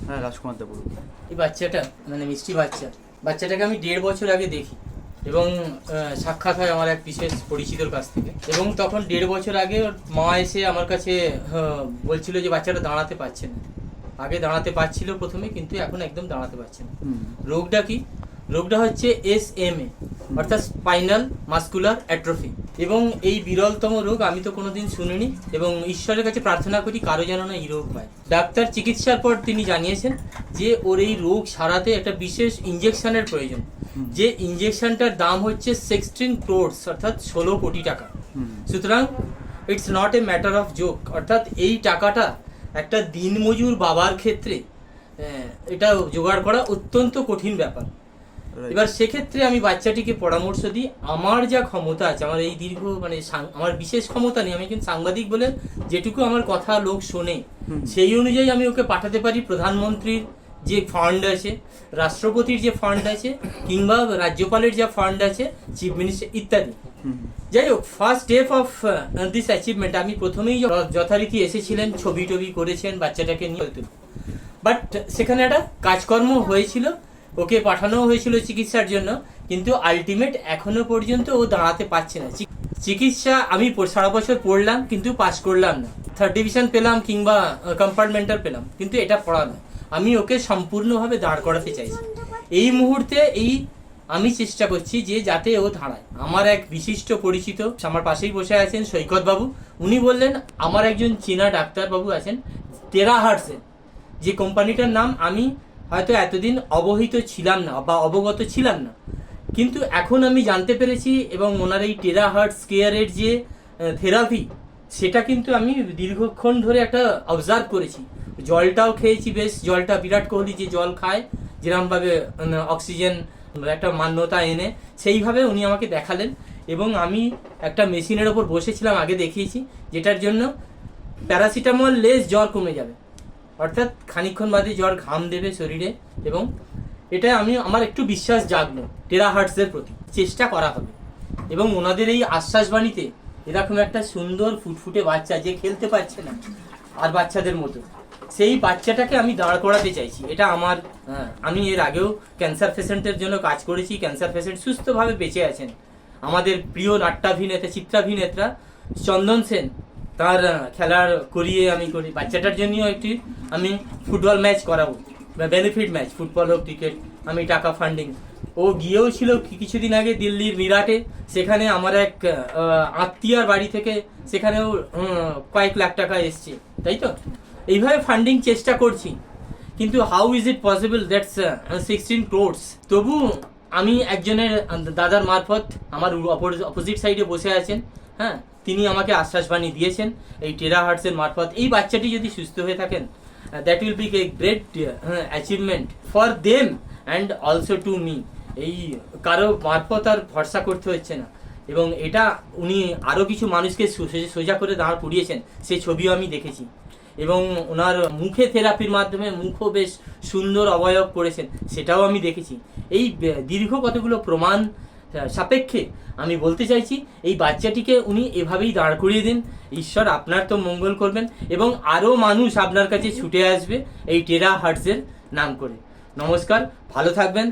হ্যাঁ, রাজকুমার দেব। এই বাচ্চাটা মানে মিষ্টি বাচ্চাটাকে আমি 1.5 বছর আগে দেখি এবং সাক্ষাৎ হয় আমার এক বিশেষ পরিচিতর কাছ থেকে। এবং তখন 1.5 বছর আগে ওর মা এসে আমার কাছে বলছিল যে বাচ্চাটা দাঁড়াতে পারছে না। আগে দাঁড়াতে পারছিল প্রথমে, কিন্তু এখন একদম দাঁড়াতে পারছে না। রোগটা কি? রোগটা হচ্ছে SMA, অর্থাৎ স্পাইনাল মাস্কুলার অ্যাট্রফি। এবং এই বিরলতম রোগ, আমি তো কোনোদিন শুনিনি এবং ঈশ্বরের কাছে প্রার্থনা করি কারো যেন না এই রোগ হয়। ডাক্তার চিকিৎসার পর তিনি জানিয়েছেন যে ওর এই রোগ সারাতে একটা বিশেষ ইঞ্জেকশনের প্রয়োজন, যে ইঞ্জেকশনটার দাম হচ্ছে 16 crores, অর্থাৎ 16 কোটি টাকা। সুতরাং it's not a matter of joke, অর্থাৎ এই টাকাটা একটা দিনমজুর বাবার ক্ষেত্রে এটা জোগাড় করা অত্যন্ত কঠিন ব্যাপার। এবার সেক্ষেত্রে আমি বাচ্চাটিকে পরামর্শ দিই, আমার যা ক্ষমতা আছে, আমার এই দীর্ঘ মানে আমার বিশেষ ক্ষমতা নেই, আমি কিন্তু সাংবাদিক বলে যেটুকু আমার কথা লোক শোনে সেই অনুযায়ী আমি ওকে পাঠাতে পারি প্রধানমন্ত্রীর যে ফান্ড আছে, রাষ্ট্রপতির যে ফান্ড আছে, কিংবা রাজ্যপালের যে ফান্ড আছে, চিফ মিনিস্টার ইত্যাদি। যাই হোক, first step of this achievement, আমি প্রথমেই যথারীতি এসেছিলেন, ছবি টবি করেছেন বাচ্চাটাকে নিয়ে, বাট সেখানে একটা কাজকর্ম হয়েছিল, ওকে পাঠানো হয়েছিল চিকিৎসার জন্য, কিন্তু আলটিমেট এখনো পর্যন্ত ও দাঁড়াতে পারছে না। চিকিৎসা আমি সারা বছর পড়লাম কিন্তু পাস করলাম না, 3rd ডিভিশন পেলাম কিংবা কম্পার্টমেন্টাল পেলাম, কিন্তু এটা পড়া নয়। আমি ওকে সম্পূর্ণভাবে দাঁড় করাতে চাইছি। এই মুহূর্তে আমি চেষ্টা করছি যে যাতে ও দাঁড়ায়। আমার এক বিশিষ্ট পরিচিত আমার পাশেই বসে আছেন সৈকত বাবু, উনি বললেন আমার একজন চীনা ডাক্তারবাবু আছেন টেরাহার্টসের, যে কোম্পানিটার নাম আমি হয়তো এতদিন অবহিত ছিলাম না বা অবগত ছিলাম না, কিন্তু এখন আমি জানতে পেরেছি। এবং ওনার এই টেরাহার্টস কেয়ারের যে থেরাপি, সেটা কিন্তু আমি দীর্ঘক্ষণ ধরে একটা অবজার্ভ করেছি। জলটাও খেয়েছি, বেশ জলটা বিরাট কোহলি যে জল খায় যেরকমভাবে অক্সিজেন একটা মান্যতা এনে, সেইভাবে উনি আমাকে দেখালেন। এবং আমি একটা মেশিনের ওপর বসেছিলাম, আগে দেখিয়েছি, যেটার জন্য প্যারাসিটামল লেস জ্বর কমে যাবে, অর্থাৎ খানিকক্ষণ বাদে জ্বর ঘাম দেবে শরীরে। এবং এটা আমার একটু বিশ্বাস জাগলো টেরাহার্টসের প্রতি, চেষ্টা করা হবে। এবং ওনাদের এই আশ্বাসবাণীতে এরকম একটা সুন্দর ফুটফুটে বাচ্চা যে খেলতে পারছে না আর বাচ্চাদের মতো, সেই বাচ্চাটাকে আমি দাঁড় করাতে চাইছি। এটা আমার আমি এর আগেও ক্যান্সার পেশেন্টের জন্য কাজ করেছি, ক্যান্সার পেশেন্ট সুস্থভাবে বেঁচে আছেন। আমাদের প্রিয় নাট্যাভিনেতা চিত্রাভিনেতা চন্দন সেন, তার খেলার করিয়ে আমি করি। বাচ্চাটার জন্যও একটি আমি ফুটবল ম্যাচ করাবো, বেনিফিট ম্যাচ, ফুটবল হোক ক্রিকেট, আমি টাকা ফান্ডিং। ও গিয়েও ছিল কিছুদিন আগে দিল্লির মিরাটে, সেখানে আমার এক আত্মীয়ার বাড়ি থেকে সেখানেও কয়েক লাখ টাকা এসছে, তাই তো। এইভাবে ফান্ডিং চেষ্টা করছি, কিন্তু how is it possible that's 16 crores। তবু আমি একজনের দাদার মারফত, আমার অপোজিট সাইডে বসে আছেন, হ্যাঁ, তিনি আমাকে আশ্বাসবাণী দিয়েছেন এই টেরাহার্টসের মারফত এই বাচ্চাটি যদি সুস্থ হয়ে থাকেন, that will B a great achievement for them and also to me. এই কারো মারফত আর ভরসা করতে হচ্ছে না। এবং এটা উনি আরও কিছু মানুষকে সোজা করে দাঁড় করিয়েছেন, সেই ছবিও আমি দেখেছি। এবং ওনার মুখে থেরাপির মাধ্যমে মুখও বেশ সুন্দর অবয়ব করেছেন, সেটাও আমি দেখেছি। এই দীর্ঘ কতগুলো প্রমাণ সাপেক্ষে আমি বলতে চাইছি, এই বাচ্চাটিকে উনি এভাবেই দাঁড় করিয়ে দিন। ঈশ্বর আপনার তো মঙ্গল করবেন এবং আরও মানুষ আপনার কাছে ছুটে আসবে এই টেরাহার্টসের নাম করে। নমস্কার, ভালো থাকবেন।